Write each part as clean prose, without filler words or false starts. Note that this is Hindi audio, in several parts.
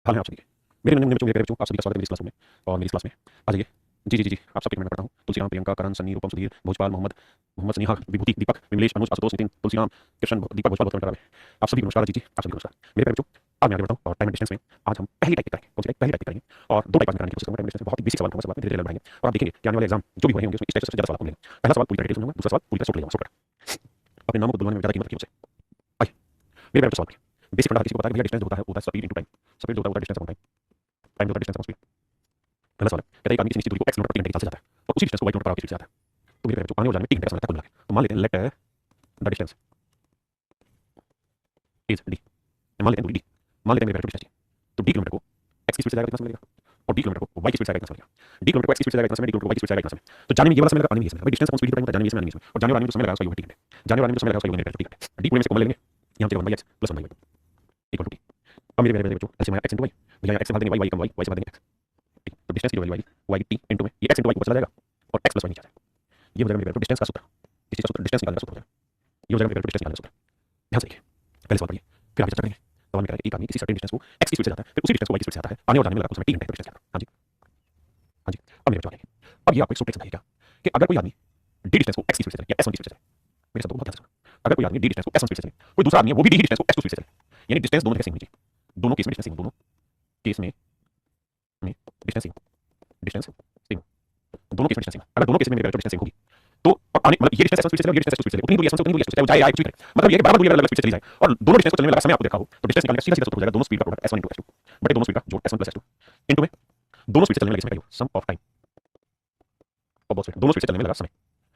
हाल है आप सभी के। मेरे नन्हे बच्चों, मेरे प्यारे बच्चों, आप सभी का स्वागत है मेरी इस क्लासरूम में और मेरी इस क्लास में आ जाइए। जी, आप सबकी कमेंट करता हूँ। तुलसीराम, प्रियंका, करण, सन्नी, रूपम, सुधीर, भोजपाल, मोहम्मद, मोहम्मद स्नेहा, विभूति, दीपक, विमलेश, अनुज, आशुतोष, नितिन, तुलसीराम, कृष्ण, दीपक, भोजपाल, बहुत कमेंट आप सभी को नमस्कार। जी, आप सभी को नमस्कार। मेरे प्यारे बच्चों, आज मैं आगे बढ़ता हूँ और टाइम एंड डिस्टेंस में आज हम पहली टाइप करेंगे। कौन सी टाइप? पहली टाइप करेंगे और दो टाइप कराने की कोशिश करूंगा। टाइम डिस्टेंस में बहुत ही बेसिक सवाल होंगे, धीरे धीरे बढ़ाएंगे और आप देखेंगे कि आने वाले एग्जाम जो भी हो रहे होंगे उसमें इस टाइप से सबसे ज्यादा सवाल मिलेंगे। पहला सवाल पूरी तरह से दूसरा सवाल पूरी तरह से शॉर्ट अपने नामों को बुलवाने में ज्यादा कीमत रखिए मुझसे। आइए मेरे प्यारे बच्चों, सवाल बेसिक फंडा किसी को पता है कि भैया डिस्टेंस होता है स्पीड इनटू टाइम। स्पीड होता है डिस्टेंस अपॉन टाइम, टाइम होता है डिस्टेंस अपॉन स्पीड। पहला सवाल है, कहता है एक आदमी किसी निश्चित दूरी को x किलोमीटर प्रति घंटे की चाल से जाता है और उसी डिस्टेंस को y किलोमीटर प्रति स्पीड से जाता है। तो मेरे बच्चों आने और जाने में 3 घंटे का समय लगता है कुल मिला के। तो मान लेते हैं let the distance is d, मान लेते हैं दूरी d, मान लेते हैं मेरे बच्चों डिस्टेंस तो d किलोमीटर को x की स्पीड से जाएगा कितना समय लगेगा और d किलोमीटर को y की स्पीड से जाएगा कितना समय लगेगा। d किलोमीटर को x की स्पीड से जाएगा कितना समय, d किलोमीटर को y की स्पीड से जाएगा कितना समय। तो जाने में ये वाला समय लगा, आने में ये समय लगा। भाई डिस्टेंस अपॉन स्पीड डिपेंड होता है, जाने में ये समय, आने में ये समय और जाने और आने में जो समय लगा उसका योग है 3 घंटे। जाने और आने में जो समय लगा उसका योग है 3 घंटे। d पूरे में से कॉमन ले लेंगे, यहां से 1/x plus 1/y equal to t। अब मेरे मेरे बच्चों ऐसे में x y, भैया x से भाग देंगे y कम y से भाग देंगे x। तो डिस्टेंस की वैल्यू y t इनटू में ये x इनटू y ऊपर चला जाएगा और x प्लस y नीचे आ जाएगा। ये हो जाएगा मेरे डिस्टेंस का सूत्र। किसी का सूत्र डिस्टेंस निकालने का सूत्र हो जाएगा। ये हो जाएगा मेरे डिस्टेंस निकालने का सूत्र। ध्यान से देखिए, पहले सवाल पढ़िए फिर आगे चर्चा करेंगे। सवाल में कह रहा है एक आदमी किसी सर्टेन डिस्टेंस को x की स्पीड से जाता है, फिर उसी डिस्टेंस को y की स्पीड से आता है। आने और जाने में लगा कुछ समय 3 घंटे डिस्टेंस जाता है। हां जी, हां जी। अब मेरे बच्चों देखिए, अब ये आपको एक सूत्र समझाइए क्या कि अगर कोई आदमी d डिस्टेंस को x की स्पीड से चले या s1 की स्पीड से चले, मेरे शब्दों को बहुत ध्यान से सुनो। अगर कोई आदमी d डिस्टेंस को s1 स्पीड से चले, कोई दूसरा आदमी है वो भी d डिस्टेंस को s2 स्पीड से चले, यानी डिस्टेंस दोनों जगह सेम होनी चाहिए। दोनों केस में डिस्टेंस सेम, दोनों केस में डिस्टेंस सेम, डिस्टेंस सेम, दोनों केस में डिस्टेंस सेम। अगर दोनों केस में मेरे डिस्टेंस सेम होगी तो आने मतलब ये डिस्टेंस s1 स्पीड से चले, ये डिस्टेंस s2 स्पीड से चले, उतनी दूरी s1 से उतनी दूरी s2 से चाहे जाए कुछ भी करे। मतलब ये कि बराबर दूरी अलग अलग स्पीड से चली जाए और दोनों डिस्टेंस को चलने में लगा समय आपको देखा हो तो डिस्टेंस निकालने का सीधा सीधा सूत्र हो जाएगा दोनों स्पीड का प्रोडक्ट s1 s2 बटे दोनों स्पीड का जोड़ s1 s2 इनटू में दोनों स्पीड से चलने में लगे समय का योग सम ऑफ टाइम और बोथ स्पीड, दोनों स्पीड से चलने में लगा समय।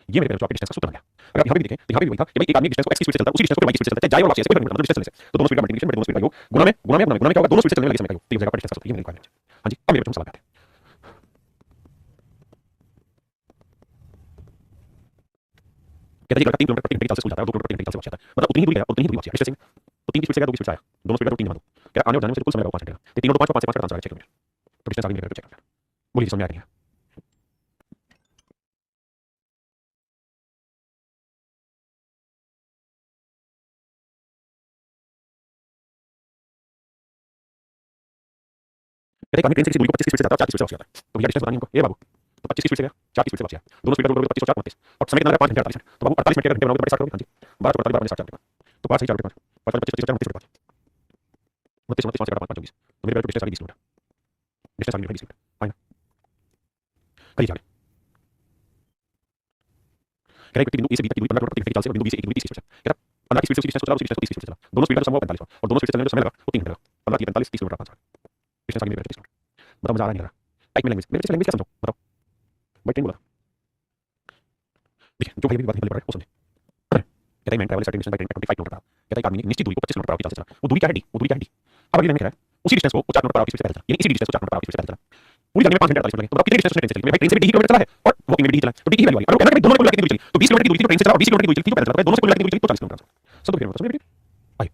ये मेरे जो आपके डिस्टेंस का सूत्र आ गया। अगर यहाँ पे भी देखें तो यहाँ भी वही था कि भाई एक आदमी डिस्टेंस को x की स्पीड से चलता है, उसी डिस्टेंस को y की स्पीड से चलता है, जाए और वापस ऐसे कोई फर्क नहीं पड़ता, डिस्टेंस चलने से। तो दोनों स्पीड का मल्टीप्लिकेशन बटे दोनों स्पीड का योग गुणा में क्या होगा, दोनों स्पीड से चलने में लगे समय का योग। तो ये हो जाएगा आपका डिस्टेंस का सूत्र। ये मेरे रिक्वायरमेंट है। हां जी, अब मेरे बच्चों सवाल आते हैं। कहता है कि लड़का 3 किलोमीटर प्रति घंटे की चाल से स्कूल जाता है और 2 किलोमीटर प्रति घंटे की चाल से वापस आता है। मतलब उतनी ही दूरी है और उतनी ही दूरी वापस है। डिस्टेंस तो 3 की स्पीड से गया, 2 की स्पीड से आया, दोनों स्पीड का 3 जमा दो। क्या आने और जाने में कुल समय लगा 5 घंटे का। तो 3 और 2 5 5 से 5 का आंसर आएगा 6 किलोमीटर। तो डिस्टेंस आगे मेरे चेक करते हैं। बोलिए समझ में आया नहीं? कहते हैं कि आदमी ट्रेन से किसी दूरी को 25 की स्पीड से जाता है और 4 की स्पीड से वापस आता है। तो भैया डिस्टेंस बतानी हमको। ए बाबू, तो 25 की स्पीड से गया, 4 की स्पीड से वापस आया। दोनों स्पीड का जोड़ 25 और 4 29 और समय कितना लगा 5 घंटे 48 मिनट। तो बाबू 48 मिनट के घंटे बनाओगे तो बड़े 60 करोगे। हां जी, 12 4 48 60 4 तो 5 सही 4 5 5 25 25 29 29 29 5 24 तो मेरे डिस्टेंस आ गई 20 किलोमीटर। डिस्टेंस आ गई 20 किलोमीटर। फाइन, करिए आगे। कह रहा है बिंदु ए से बी तक की दूरी 15 किलोमीटर प्रति घंटे की चाल से और बिंदु बी से एक दूरी 30 की स्पीड से। कह रहा 15 की स्पीड से उसी डिस्टेंस को चला, उसी डिस्टेंस को 30 की स्पीड से चला। दोनों स्पीड का सम हुआ 45 और दोनों स्पीड से चलने में जो समय लगा वो 3 घंटे लगा। 15 की 45 30 किलोमीटर का आंसर। डिस्टेंस आगे मेरे 30 किलोमीटर। बताओ मजा आ रहा नहीं आ रहा? टाइप में लैंग्वेज, मेरे से लैंग्वेज क्या समझो बताओ। भाई ट्रेन बोला देखिए, जो भाई भी बात नहीं पढ़ रहा है वो समझे। कहता है man travel certain distance by train eight 25 kilometre per our. कहता है एक आदमी निश्चित दूरी को 25 किलोमीटर पर आवर की चाल से चला। वो दूरी क्या है डी, वो दूरी क्या है डी। अब अगली लाइन में कह रहा है उसी डिस्टेंस को 4 किलोमीटर पर आवर की स्पीड से पैदल चला, यानी इसी डिस्टेंस को 4 किलोमीटर पर आवर की स्पीड से पैदल चला। पूरी जर्नी में 5 घंटे 48 मिनट लगे। तो बताओ कितने डिस्टेंस ट्रेन से चली? भाई ट्रेन से भी डी किलोमीटर चला है और वॉकिंग में भी डी चला। तो डी की वैल्यू आई। और वो कहना है कि दोनों को मिला के कितनी दूरी चली? तो 20 किलोमीटर की दूरी थी तो ट्रेन से चला और 20 किलोमीटर की दूरी थी तो पैदल चला। दोनों से मिला के दूरी चली तो 40 किलोमीटर। सब तो फिर समझ में आई।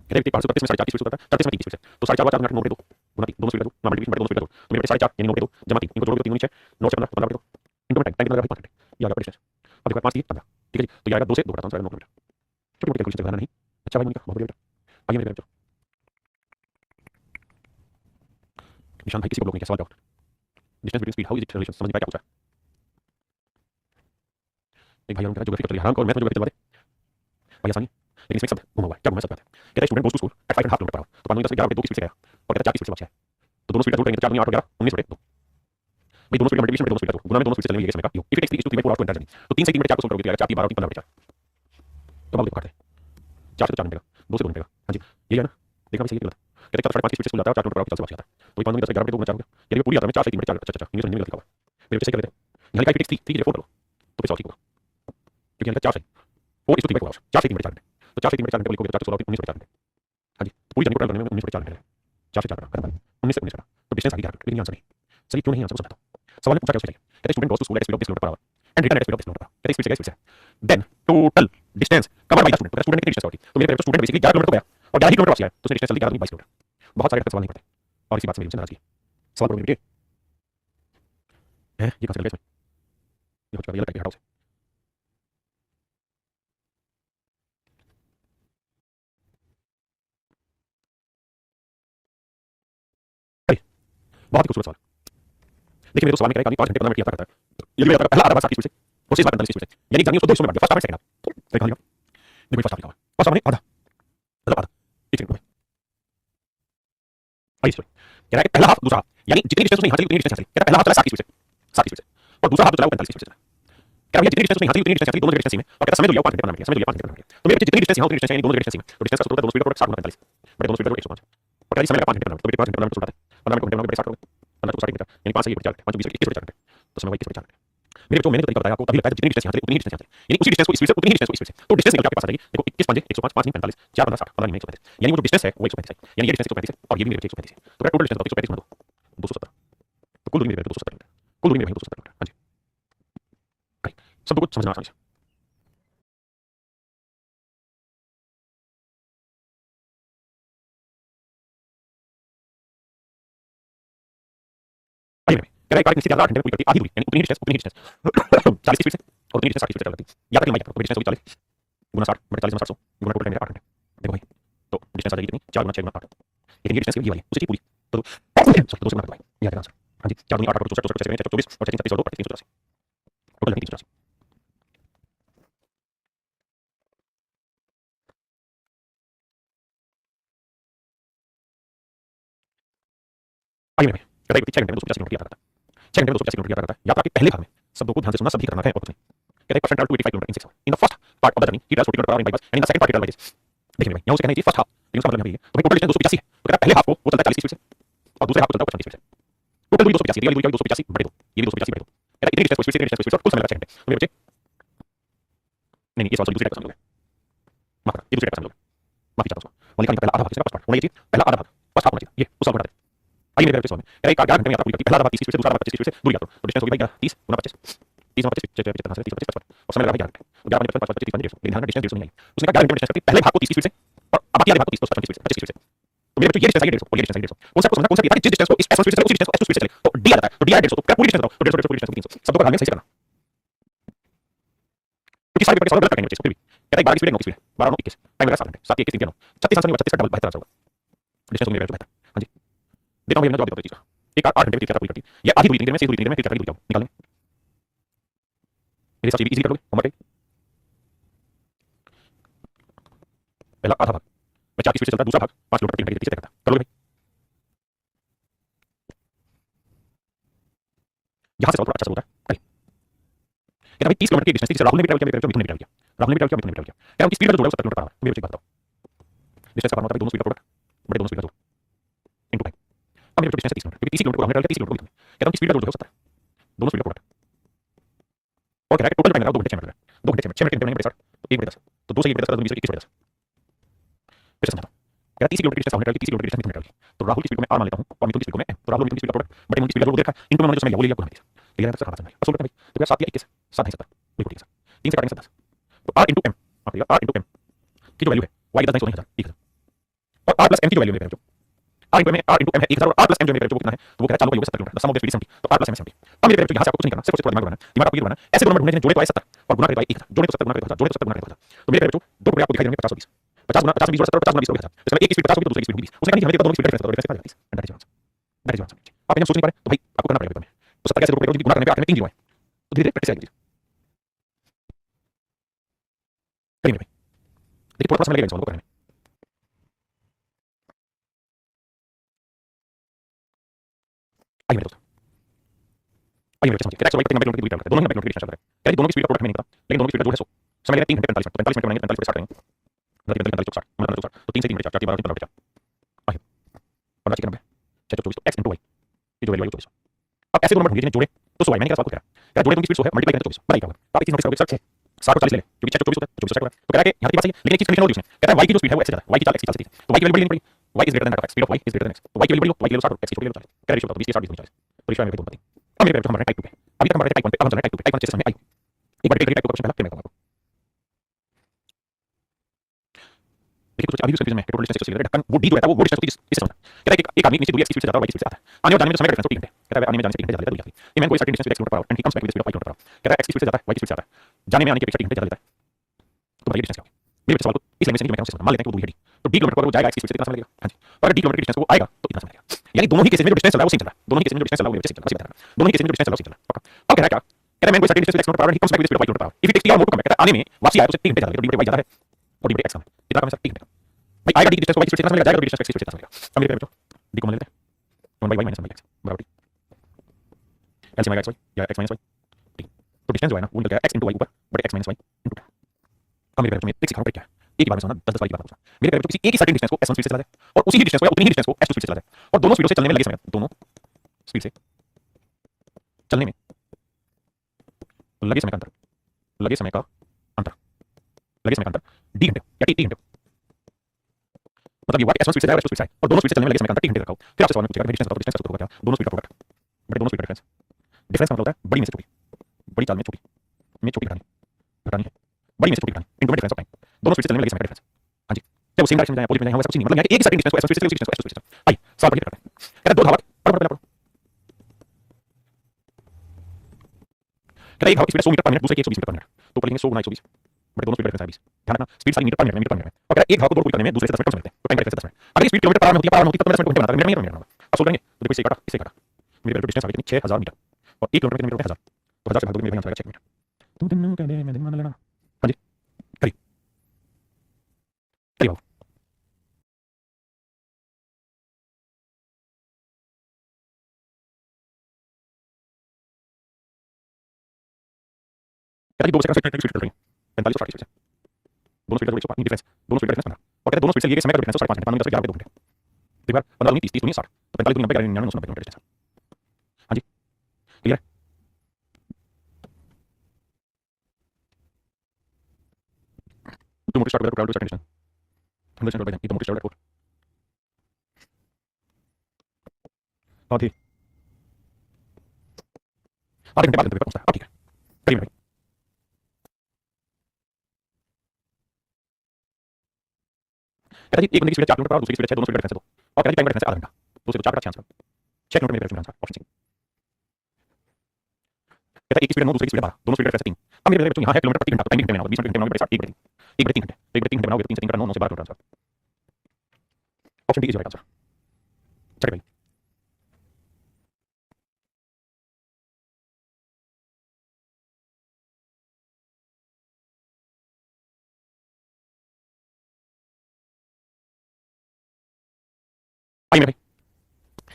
कहते हैं 535 में 4.5 की स्पीड से उतरता है, 34 में 3 की स्पीड से। तो 4.5 4 मिनट नोट दे दो, गुणा 3 दोनों स्पीड का दो, मल्टीप्लिकेशन दोनों स्पीड का दो। तो मेरे 4.5 यानी नोट दे दो जमा 3 इनको जोड़ोगे तो 3 नीचे 9 से 15 15 दो इनटू में टाइम कितना लगा 5 घंटे। ये आ गया डिस्टेंस। अब देखो 5 3 15 ठीक है जी। तो ये आएगा 2 से 2 घटाता हूं 9 किलोमीटर। छोटी मोटी कैलकुलेशन करना नहीं। अच्छा भाई मोनिका बहुत बढ़िया बेटा। आइए मेरे बच्चों, निशान भाई किसी को ब्लॉक नहीं किया। सवाल क्या होगा? Distance between speed how is it relation समझ नहीं पाया क्या पूछा है? एक भाई और कह ज्योग्राफी का हराम और मैथ में ज्योग्राफी चलवा दे भाई आसानी। लेकिन इसमें एक शब्द घुमा हुआ है, क्या घुमा है? शब्द कहता है student goes to school at 5.5 kilometre per hour. तो कानूनी 10 11 बटे 2 की स्पीड से गया और कहता है 4 की स्पीड से वापस आया। तो दोनों स्पीड का जोड़ करेंगे तो 4 दूनी 8 और 11 19 बटे 2। भाई दोनों स्पीड का मल्टीप्लिकेशन बटे दोनों स्पीड का जोड़ गुणा में दोनों स्पीड से चलने में ये समय का योग। If it takes 3 is to 3 by 4 hours to enter journey। तो 3 से 3 बटे 4 को सोल्व करोगे तो आएगा 4 की 12 और 3 15 बटे 4। तो बाबू देखो काटते हैं 4 से तो 4 मिलेगा, 2 से 2 मिलेगा। हां जी, यही है ना? देखा भाई सही है गलत? कहते हैं 4 5 की स्पीड से स्कूल जाता है और 4 किलोमीटर पर आवर की चाल से वापस आता है। तो ये 5 10 11 बटे 2 गुणा 4 हो गया। यानी वो पूरी आता है 4 से 3 बटे 4। अच्छा अच्छा, इंग्लिश में गलत लिखा हुआ है। मेरे बच्चे सही कर लेते हैं। यहाँ लिखा है 3 3 की जगह 4 कर लो तो फिर 100 ठीक होगा। क्योंकि यहाँ लिखा 4 सही 4 is to 3 by 4 hours। 4 से 3 बटे 4 घंटे। तो 4 से 3 बटे 4 घंटे को लिखोगे तो 4 16 19 बटे 4 घंटे। हाँ जी, तो पूरी जर्नी को ट्रैवल करने में 19 बटे 4 घंटे लगे। 4 से 4 कटा खत्म। 19 से 19 कटा तो डिस्टेंस आ गई 11 लेकिन आंसर नहीं सही क्यों नहीं? आंसर को समझाता हूँ। सवाल में पूछा क्या उसने? कहते हैं student goes to school at speed of 10 kilometre per hour and return at speed of 10 kilometre per hour. कहते हैं स्पीड से गया स्पीड से। Then total distance covered by the student. तो स्टूडेंट ने कितनी डिस्टेंस कवर की? तो मेरे स्टूडेंट बेसिकली 11 किलोमीटर तो गया और 11 किलोमीटर वापस आया तो उसने डिस्टेंस चल दी 11 22 किलोमीटर। बहुत सारे सवाल नहीं करते और इसी बात से मेरी नाराजगी है। सवाल करो बेटे है ये कहां से चल गया इसमें? ये हो चुका ये हटाओ से। बहुत ही खूबसूरत सवाल। देखिए मेरे दोस्त सवाल में कह रहा है कि 5 घंटे 15 मिनट की यात्रा करता है, यदि मैं पहला आधा 60 स्पीड से और शेष भाग 45 स्पीड से, यानी जानिए उसको 2 हिस्सों में बांट दिया, first half and second half. देखा लिया, देखो फर्स्ट हाफ लिखा हुआ है, फर्स्ट हाफ में आधा, मतलब आधा, एक सेकंड में आइए सॉरी, कह रहा है पहला हाफ दूसरा हाफ, यानी जितनी डिस्टेंस उसने यहाँ चली उतनी डिस्टेंस यहाँ चली, कह रहा है पहला हाफ चला 60 स्पीड से, 60 स्पीड से, और दूसरा हाफ जो चला वो 45 स्पीड से चला। कह रहा है जितनी डिस्टेंस उसने यहाँ चली उतनी डिस्टेंस यहाँ चली, दोनों डिस्टेंस सेम है, और कहता है समय तो लिया 5 घंटे 15 मिनट, समय तो लिया 5 घंटे 15 मिनट। तो मेरे बच्चे जितनी डिस्टेंस यहाँ उतनी डिस्टेंस यानी दोनों डिस्टेंस सेम है, तो डिस्टेंस का सूत्र होता है दोनों स्पीड का प्रोडक्ट 60 गुना 45, बड़े दोनों स्पीड का 105, और कहता है समय लगा 5 घंटे 15 मिनट, तो बेटे 5 घंटे 15 मिनट सूत्र आता है, 15 मिनट घंटे 60 करोगे, 15 तो 60 घंटे, यानी 5 से 1 4 5 20 21 4 घंटे, तो समय 21 4 घंटे। मेरे बच्चों मैंने जो तरीका बताया आपको तभी लगता है जितनी डिस्टेंस यहाँ चले उतनी ही डिस्टेंस यहाँ चले, यानी उसी डिस्टेंस को स्पीड से उतनी ही डिस्टेंस को स्पीड से, तो डिस्टेंस निकल के आपके पास आ जाएगी। देखो 21 5 105 5 नहीं 45 4 15 60 15 नहीं 135, यानी वो जो डिस्टेंस है वो 135 है, यानी ये डिस्टेंस 135 है और ये भी मेरे 135 है, तो मेरा टोटल डिस्टेंस 135 गुना 270, तो कुल दूरी मेरे 270 किलोमीटर, कुल दूरी मेरे 270 किलोमीटर। हाँ जी, सब कुछ समझना आसान है। आइए कह रहा है कार निश्चित यात्रा 8 घंटे में पूरी करती है, आधी दूरी यानी उतनी ही डिस्टेंस 40 स्पीड से और उतनी डिस्टेंस 60 स्पीड से चलती है, यात्रा की लंबाई तो डिस्टेंस होगी 40 गुना 60 बटे 40 गुना 700 गुना टोटल मेरे 8 घंटे। देखो भाई तो डिस्टेंस आ जाएगी कितनी 4 गुना 6 गुना 8, लेकिन ये डिस्टेंस ये वाली है उसी की पूरी, तो 2 से गुना भाई ये आ जाएगा आंसर। हाँ जी 4 दूनी 8 8 64 64 24 और 36 36 और 2 384 टोटल 384। आइए भाई कहता है 6 घंटे में 285 किलोमीटर यात्रा करता है, 6 घंटे में 285 किलोमीटर यात्रा करता है। यात्रा के पहले भाग में शब्दों को ध्यान से सुनना, सभी करना है और कुछ नहीं। कहता है person travel 285 kilometre in 6 hour, in the first part of the journey he travels 40 kilometre per hour in by bus and in the second part he travels by jet. देखिए भाई यहाँ उसे कहना है फर्स्ट हाफ, लेकिन उसका मतलब है तो भाई टोटल डिस्टेंस 285 है, तो कहता है पहले हाफ को वो चलता है 40 स्पीड से और दूसरे हाफ को चलता है 55 स्पीड से, टोटल दूरी 285 है, दूरी 285 बटे 2, ये भी 285 बटे 2, कहता है इतनी डिस्टेंस को स्पीड से डिस्टेंस को स्पीड से कुल समय लगा 6 घंटे। तो मेरे बच्चे नहीं ये सवाल दूसरी टाइप का समझ लोगे, माफ करना ये दूसरी टाइप का समझ लोगे, माफी चाहता हूं वो लिखा नहीं पहला आधा भाग इसका फर्स्ट पार्ट होना चाहिए, पहला आधा भाग फर्स्ट हाफ होना चाहिए, ये उस सवाल को हटा दे। आइए मेरे बच्चे सवाल में कह रहा है 11 घंटे में यात्रा पूरी करती है, पहला आधा भाग 30 स्पीड से दूसरा आधा भाग 25 स्पीड से दूरी यात्रा, तो डिस्टेंस होगी भाई 30 गुना 25 30 गुना 25 75 30 25 55 और समय लगा 11 घंटे, 11 55 55 30 150, लेकिन ध्यान रखना डिस्टेंस 150 नहीं आई, उसने कहा 11 घंटे में डिस्टेंस करती है, पहले भाग को 30 स्पीड से और बाकी आधे भाग को 30 25 स्पीड से 25 स्पीड से, तो मेरे बच्चों ये डिस्टेंस आई 150 और ये डिस्टेंस आई 150, कौन सा समझना कौन सा जिस डिस्टेंस को इस S1 स्पीड से उसी डिस्टेंस को S2 स्पीड से चले तो D आ जाता है, तो D आ 150, तो क्या पूरी डिस्टेंस बताओ, तो 150 पूरी डिस्टेंस 300, सब को ध्यान में सही से करना क्योंकि सारे पेपर के सवाल गलत करेंगे बच्चे, फिर भी कहता है 12 की स्पीड 9 की स्पीड 12 9 21 टाइम लगा 7 घंटे 7 21 3 9 36 आंसर नहीं हुआ 36 का डबल 72 आंसर होगा, डिस्टेंस मेरे बेहतर। हां जी देता हूं मैं जवाब देता हूं चीज का, एक 8 घंटे में यात्रा पूरी करती है, ये आधी दूरी में से दूरी में फिर दूरी क्या निकालने मेरे हिसाब से इजी कर लोगे होमवर्क पहला आधा भाग मैं 4 की स्पीड से चलता है, दूसरा भाग 5 किलोमीटर प्रति घंटे की स्पीड से करता है, कर लोगे भाई यहां से सवाल थोड़ा अच्छा होता है। कहता भाई 30 किलोमीटर की डिस्टेंस राहुल ने भी ट्रैवल किया, मिथुन ने भी ट्रैवल किया, राहुल ने भी ट्रैवल किया, मिथुन ने भी ट्रैवल किया, कहता उनकी स्पीड का जो जोड़ है वो 70 किलोमीटर पर आवर, मेरे बच्चे बात बताओ डिस्टेंस का मतलब दोनों स्पीड का प्रोडक्ट बड़े दोनों स्पीड का जोड़ इनटू टाइम, अब मेरे डिस्टेंस 30 किलोमीटर क्योंकि 30 किलोमीटर को हमने ट्रैवल किया 30 किलोमीटर को मिथुन, कहता उनकी स्पीड का जोड़ है 70 दोनों स्पीड का प्रोडक्ट, और कह रहा है टोटल टाइम लगा 2 घंटे 6 मिनट, 2 घंटे 6 मिनट में बड़े 60 तो 1 बटे 10 तो 2 से 1 बटे 10 21 बटे 10 फिर समझाता हूं, कह रहा 30 किलोमीटर की डिस्टेंस हमने ट्रैवल की, 30 किलोमीटर की डिस्टेंस मिथुन ने ट्रैवल की, तो राहुल की स्पीड को मैं r मान लेता हूं और मिथुन की स्पीड को मैं m, तो राहुल मिथुन की स्पीड का प्रोडक्ट बटे मिथुन की स्पीड का जोड़ देखा इनको मैंने जो समय लिया वो ले लिया पूरा हमेशा, क्लियर है? सब समझ में अब सोल्व करते हैं भाई, तो क्या 7 या 21 7 नहीं 70 बिल्कुल ठीक है, 3 से काटेंगे 10 तो r into m आप देखिएगा r into m की जो वैल्यू है y की 10 नहीं 14000 और r plus m की जो वैल्यू है r into m है, r into m है 1000 और r plus m जो मेरे बच्चों को कितना है तो वो कह रहा है चालू का योग 70 kilometre, the sum of the speed 70, तो r plus m 70। अब मेरे बच्चों यहां से आपको कुछ नहीं करना, सिर्फ थोड़ा दिमाग लगाना, दिमाग आपको ये बनाना ऐसे दोनों में ढूंढने जोड़े तो आए 70 और गुना करे तो आए 1000, जोड़े तो 70 गुना करे तो 1000, जोड़े तो 70 गुना करे तो 1000, तो मेरे बच्चों दो टुकड़े आपको दिखाई देंगे 50 और 20 50 गुना 50 20 और 70 50 गुना 20 हो गया, इसमें एक की स्पीड 50 होगी तो दूसरे की स्पीड 20, उसने कहा कि हमें दोनों की स्पीड का डिफरेंस पता है 30 that is answer, that is answer. आप ये सोच नहीं पा रहे तो भाई आपको करना पड़ेगा पेपर में, तो 70 कैसे रोक गुना करने पे आखिर में 3 जीरो है, तो धीरे धीरे प्रैक्टिस आएगी करेंगे भाई, देखिए थोड़ा समय लगेगा इस सवाल को करने में। आइए मेरे दोस्त आइए मेरे समझिए एक्स और वाई कितने किलोमीटर की दूरी तय करते हैं, दोनों ही 90 किलोमीटर की डिस्टेंस है, कहते दोनों की स्पीड का प्रोडक्ट हमें नहीं पता, लेकिन दोनों की स्पीड का जोड़ है 100, समय लगेगा 3 घंटे 45 मिनट, तो 45 मिनट बनाएंगे 45 बटे 60 करेंगे, 45 45 60 मतलब 60 तो 3 से 3 बटे 4 4 12 बटे 4 आइए 15 से 90 6 24 तो x into y ये जो वैल्यू आई 24, अब ऐसे दोनों में ढूंढिए जिन्हें जोड़े तो 100 y मैंने क्या सवाल को करा, क्या जोड़े तो उनकी स्पीड 100 है मल्टीप्लाई करें तो 24 बताइए क्या होगा, आप एक चीज नोटिस करोगे 60 60 और 40 ले ले क्योंकि 6 24 होता है तो 24 होगा, तो कह रहा है कि यहां की बात सही है लेकिन एक चीज कंडीशन और दी उसने, कहता है y की जो स्पीड है वो x से ज्यादा है, y की चाल x की चाल से थी तो y की वैल्यू बड़ी लेनी पड़ी, y is greater than x, speed of y is greater than x, तो y की वैल्यू बड़ी हो, y की वैल्यू 60 और x की वैल्यू 40, कह रहा है रेशियो 20 के साथ 20 40, तो रेशियो में 2 पति। अब मेरे हम टाइप 2 पे, अभी तक हम टाइप 1 पे, अब हम चल रहे हैं टाइप 2 पे, टाइप 1 चेस में आई एक बार टाइप 2 का क्वेश्चन पहला फिर मैं कहूंगा आपको, देखिए कुछ अभी भी कंफ्यूजन में टोटल डिस्टेंस से ढक्कन वो d जो रहता है वो डिस्टेंस होती है इससे समझना, कहता है कि एक आदमी नीचे दूरी x की स्पीड से जाता है y की स्पीड से आता है, आने और जाने में जो समय का डिफरेंस 3 घंटे, कहता है आने में जाने से 3 घंटे ज्यादा दूरी जाती है, ये मैन कोई certain distance x kilometre per hour and he comes back with speed of 5 kilometre per our, कहता है x की स्पीड से जाता है y की स्पीड से आता है, जाने में आने की अपेक्षा 3 घंटे ज्यादा लेता है, तो बताइए डिस्टेंस क्या होगी, मेरे सवाल को इस लैंग्वेज से नहीं मैं समझ मान लेते हैं कि वो दूरी है डी, तो डी किलोमीटर पर वो जाएगा एक्स की स्पीड से कितना समय लगेगा? हाँ जी, और अगर डी किलोमीटर की डिस्टेंस को आएगा तो कितना समय लगेगा? यानी दोनों ही केसेस में जो डिस्टेंस चल रहा है वो सेम चल रहा है, दोनों ही केसेस में जो डिस्टेंस चल रहा है वो सेम चल रहा है, दोनों ही केसेस में जो डिस्टेंस चल रहा है वो सेम चल रहा है। पक्का अब कह रहा है क्या? कह रहा है मैं कोई certain distance x kilometre per hour he comes back with speed of y kilometre per hour, if it takes t hour more to come back, कहता है आने में वापसी आया तो 3 घंटे ज्यादा लगेगा, तो डी बाई ज्यादा है और डी एक्स कम है, कितना कम है सर? 3 घंटे। भाई आएगा डी की डिस्टेंस को y की स्पीड से कितना समय लगेगा, जाएगा तो डी डिस्टेंस एक्स की स्पीड से कितना समय लगेगा? अब मेरे पे डी को मान लेते हैं 1/y - 1/x बराबर टी, एलसीएम आएगा xy या x - y टी, तो डिस्टेंस जो है ना वो निकल गया x * y ऊपर बटे x - y * टी। अब मेरे पे एक सिखा रहा हूं क्या है, एक ही बार में सुनना 10 10 बार की बात पूछना। मेरे पे किसी एक ही सर्टेन डिस्टेंस को s1 स्पीड से चला जाए और उसी ही डिस्टेंस को या उतनी ही डिस्टेंस को s2 स्पीड से चला जाए और दोनों स्पीडों से चलने में लगे समय, दोनों स्पीड से चलने में लगे समय का अंतर, लगे समय का अंतर, लगे समय का अंतर डी घंटे या टी घंटे, मतलब ये हुआ कि s1 स्पीड से जाएगा और s2 स्पीड से आए और दोनों स्पीड से चलने में लगे समय का अंतर टी घंटे रखा हो। फिर आपसे सवाल में पूछेगा डिस्टेंस बताओ, डिस्टेंस होगा क्या? दोनों स्पीड का प्रोडक्ट बटे दोनों स्पीड का डिफरेंस। डिफरेंस का मतलब होता है बड़ी में से छोटी, बड़ी चाल में छोटी घटानी घटानी है, बड़ी में से छोटी घटानी इनटू में डिफरेंस ऑफ टाइम, दोनों स्पीड से चलने में लगे समय का डिफरेंस। हाँ जी, चाहे वो सेम डायरेक्शन में जाए अपोजिट में जाए, वैसा कुछ नहीं, मतलब एक ही सर्टेन डिस्टेंस को s1 स्पीड से उसी डिस्टेंस को s2 स्पीड से। आइए सवाल पढ़िए करते हैं। कहता है दो धावक, पढ़ो पहले पढ़ो। कहता है एक धावक की स्पीड 100 मीटर पर मिनट, दूसरे की 120 मीटर पर मिनट, तो ऊपर लिखेंगे 100 * 120 बटे दोनों स्पीड का डिफरेंस है 20। ध्यान रखना स्पीड सारी मीटर पर मिनट में, मीटर पर मिनट में। और कहता है एक धावक को दौड़ पूरी करने में दूसरे से 10 मिनट कम समय लगते हैं, तो टाइम का डिफरेंस 10 मिनट। अगर स्पीड किलोमीटर पर आवर में होती है, तो 10 मिनट को घंटे बनाता है, मिनट में बनाता। अब सोच लेंगे तो देखो इससे काटा मेरे पे डिस्टेंस आ गई कितनी 6000 मीटर और 1 किलोमीटर कितने मीटर होता है 1000, तो 1000 से भाग दोगे मेरे आंसर आएगा 6 मीटर। तू दिन का दे मैं दिन मान लेना। हां जी करिए करिए बाबू। कहता है 2 सेकंड से कितनी स्पीड चल रही है? 45 और 60 स्पीड से, दोनों स्पीड का 105 डिफरेंस, दोनों स्पीड का डिफरेंस 15 और कहते हैं दोनों स्पीड से लिए गए समय का डिफरेंस 5.5 घंटे, 5 10 11 2 घंटे। एक बार 15 दूनी 30 30 दूनी 60, तो 45 दूनी 90 11 99 990 किलोमीटर डिस्टेंस। हां जी क्लियर है? तो motor start to certain distance 100 by the motor start at 4 हां ठीक आधे घंटे बाद गंतव्य पर पहुंचता है। अब ठीक है करिए मेरे भाई। कहता है एक बंदे की स्पीड 4 किलोमीटर पर और दूसरी की स्पीड 6, दोनों स्पीड का डिफरेंस है 2 और कहता है टाइम का डिफरेंस है आधा घंटा, 2 से तो 4 का 6 आंसर 6 किलोमीटर मेरे डिफरेंस आंसर ऑप्शन सी। कहता है एक की स्पीड 9 दूसरे की स्पीड 12, दोनों स्पीड का डिफरेंस है 3। अब मेरे बच्चों यहाँ है किलोमीटर प्रति घंटा, तो टाइम घंटे में बनाओ, 20 मिनट घंटे बनाओगे 60 1 बटे 3 1 बटे 3 घंटे, तो 1 बटे 3 घंटे बनाओगे 3 से 3 का 9 9 से 12 kilometre answer option D is right answer. चलिए भाई आइए मेरे भाई।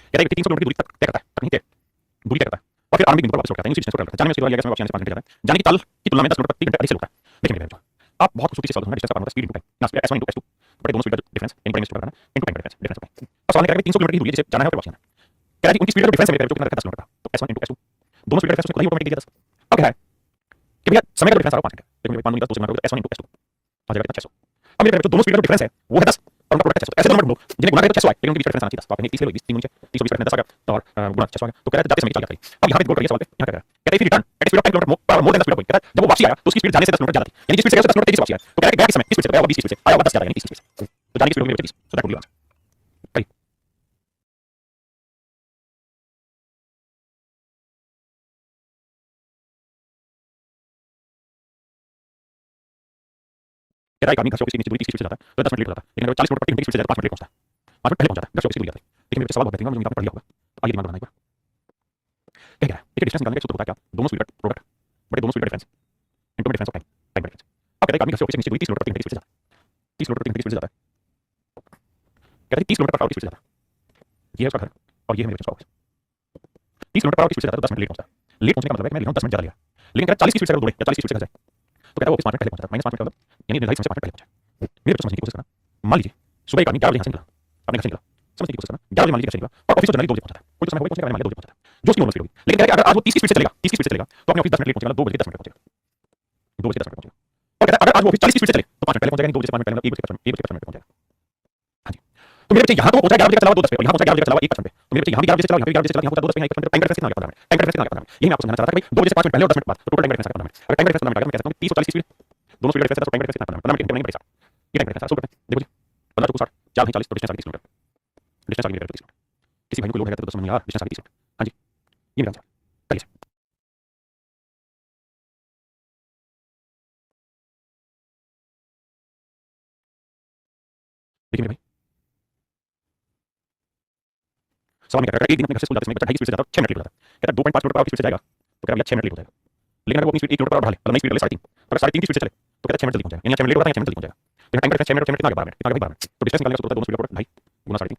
कहता है व्यक्ति 300 किलोमीटर की दूरी तक तय करता है, तक नहीं तय दूरी तय करता है और फिर आरंभिक बिंदु पर वापस लौटता है, उसी डिस्टेंस को ट्रैवल करता है। जाने में इसके द्वारा लिया गया समय वापस आने से 5 घंटे जाता है, जाने की चाल की तुलना में 10 किलोमीटर प्रति घंटे अधिक से लौटता है। देखिए मेरे बच्चों आप बहुत खूबसूरती से सवाल डिस्टेंस का पाना होता है स्पीड इनटू टाइम ना s1 इनटू s2 बटे दोनों स्पीड का डिफरेंस इन टाइम स्पीड करना इनटू टाइम का डिफरेंस डिफरेंस ऑफ टाइम। अब सवाल है कि 300 किलोमीटर की दूरी जिसे जाना है और वापस आना है, कह रहा है कि उनकी स्पीड का डिफरेंस है मेरे बच्चों कितना रखा 10 किलोमीटर का, तो s1 इनटू s2 दोनों स्पीड का डिफरेंस उसने खुद ही ऑटोमेटिक दिया 10। अब क्या है कि भैया समय का डिफरेंस आ रहा है 5 घंटे, लेकिन मेरे 5 दूनी 10 2 से गुणा करोगे तो s1 इनटू s2 आ जाएगा कितना 600। अब मेरे बच्चों दोनों स्पीड का डिफरेंस है वो है 10 और उनका प्रोडक्ट 600, ऐसे दोनों नंबर ढूंढो जिन्हें गुणा करें तो 600 आए, लेकिन उनके बीच का डिफरेंस आना चाहिए 10, तो आपने 30 ले लो 20 3 गुणे 30 20 10 आ गया तो और गुणा 600 आ गया, तो कह रहा है जाते समय की चाल याद करिए। अब यहाँ पे गौर करिए सवाल पे, यहाँ क्या कह रहा है, कहता है if return at speed of 10 kilometre more than the speed of going, कहता है जब वो वापसी आया तो उसकी स्पीड जाने से 10 किलोमीटर ज्यादा थी, यानी जिस स्पीड से गया उससे 10 किलोमीटर तेजी से वापसी आया, तो कह रहा है कि गया किस समय किस स्पीड से गया होगा 20 की स्पीड से आया होगा 10 ज्यादा यानी 30 की स्पीड से, तो जाने की स्पीड होगी 30, so that would be answer. करिए कह रहा है एक आदमी घर से ऑफिस की नीचे दूरी 30 की स्पीड से जाता है तो 10 मिनट लेट हो जाता है, लेकिन अगर 40 किलोमीटर प्रति घंटे की स्पीड से जाता है 5 मिनट लेट पहुंचता है, 5 मिनट पहले पहुंच जाता है घर से ऑफिस की दूरी जाता है। लेकिन मेरे सवाल बहुत बेहतरीन है, मुझे आपने पढ़ लिया होगा, तो आइए दिमाग बनाना एक बार। क्या है देखिए डिस्टेंस निकालने का सूत्र होता है क्या, दोनों स्पीड का प्रोडक्ट बटे दोनों स्पीड का difference into difference of time time का डिफरेंस। अब कहता है एक आदमी घर से ऑफिस की नीचे दूरी 30 किलोमीटर प्रति घंटे की स्पीड से जाता है, 30 किलोमीटर प्रति घंटे की स्पीड से जाता है, कहता है 30 किलोमीटर पर आवर की स्पीड से जाता है, ये है उसका घर और ये है मेरे ऑफिस, 30 किलोमीटर पर आवर की स्पीड से जाता है तो 10 मिनट लेट पहुंचता है। लेट पहुंचने का मतलब है कि मैं लिख रहा हूं 10 मिनट ज्यादा लिया, लेकिन कहता है 40 की स्पीड से अगर दौड़े या 40 की स्पीड से जाए तो कहता है वो ऑफिस 5 मिनट पहले पहुंच जाता है, -5 मिनट का मतलब यानी निर्धारित समय से 5 मिनट पहले पहुंचा। मेरे बच्चों समझने की कोशिश करना, मान लीजिए सुबह एक आदमी 11 बजे यहाँ से निकला, अपने घर से निकला, समझने की कोशिश करना 11 बजे मान लीजिए घर से निकला और ऑफिस तो जनरली 2 बजे पहुंचता है, कोई तो समय होगा पहुंचने का, मान लीजिए 2 बजे पहुंचता है जो उसकी नॉर्मल स्पीड होगी, लेकिन कहता है कि अगर आज वो 30 की स्पीड से चलेगा 30 की स्पीड से चलेगा तो अपने ऑफिस 10 मिनट लेट पहुंचेगा, 2 बजे 10 मिनट पहुंचेगा, 2 बजे 10 मिनट पहुंचेगा। और कहता है अगर आज वो ऑफिस 40 की स्पीड से चले तो 5 मिनट पहले पहुंचेगा, 2 बजे से 5 मिनट पहले मतलब 1 बजे 5 मिनट पहुंचेगा। हाँ जी तो मेरे बच्चे यहाँ तो पहुंचा 11 बजे का चला 2 10 पे, यहाँ पहुंचा 11 बजे का चला 1 5 पे, तो मेरे बच्चे यहाँ भी 11 बजे चला, यहाँ भी 11 बजे चला, यहाँ पहुंचा 2 10 पे, यहाँ 1 5 टाइम का डिफरेंस कितना आ गया 15 मिनट, टाइम का डिफरेंस कितना आ गया 15 मिनट। यही मैं आपको समझाना चाहता था कि भाई 2 बजे से 5 मिनट पहले और 10 मिनट बाद तो टोटल टाइम का डिफरेंस 15 मिनट। अगर टाइम का डिफरेंस 15 मिनट आ गया मैं कह सकता हूँ 30 और 40 की स्पीड दोनों स्पीड का डिफरेंस है तो टाइम का डिफरेंस कितना 15 मिनट घंटे बनेंगे 60, ये टाइम का डिफरेंस है। सो देखो जी 15 2 60 4 नहीं 40 तो डिस्टेंस आ गई 30 किलोमीटर, डिस्टेंस आ गई मेरे 30 किलोमीटर। किसी भाई को लोड है तो समझ नहीं आ रहा डिस्टेंस आ गई 30 मिनट। हाँ जी ये मेरा आंसर करिए। देखिए मेरे भाई, सवाल में क्या कहता है, एक दिन अपने घर से स्कूल जाते समय बच्चा ढाई की स्पीड से जाता है, 6 मिनट लेट हो जाता है। कहता है 2.5 किलोमीटर पर आवर की स्पीड से जाएगा, तो कहता है भैया 6 मिनट लेट हो जाएगा। लेकिन अगर वो अपनी स्पीड 1 किलोमीटर पर आवर बढ़ा ले, मतलब नई स्पीड ले 3.5, तो अगर 3.5 की स्पीड से चले तो कहता है 6 मिनट जल्दी पहुंच जाएगा। यानी 6 मिनट लेट होता है, 6 मिनट जल्दी पहुंच जाएगा। तो टाइम का डिफरेंस 6 मिनट और 6 मिनट कितना आ गया, 12 मिनट, कितना आ गया भाई 12 मिनट। तो डिस्टेंस निकालने का सूत्र होता है दोनों स्पीड का प्रोडक्ट 2.5 गुना 3.5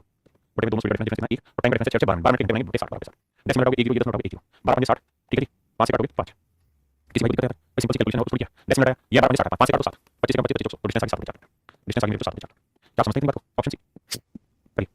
बटे में दोनों स्पीड का डिफरेंस कितना 1 और टाइम का डिफरेंस 6 से 12 मिनट, 12 मिनट के घंटे बनेंगे 60, 12 10 मिनट हो गए 1 0, 10 मिनट हो गए 1 0, 12 5 60, ठीक है जी, 5 से काटोगे 5। किसी को दिक्कत है तो सिंपल सी कैलकुलेशन है, थोड़ी क्या 10 मिनट है या 12 60, 5 से काटो 7, 25 का 25, 25 तो डिस्टेंस आ गई 7 मीटर, डिस्टेंस आ गई 7 मीटर। क्या समझते हैं इस बात को? ऑप्शन सी करिए।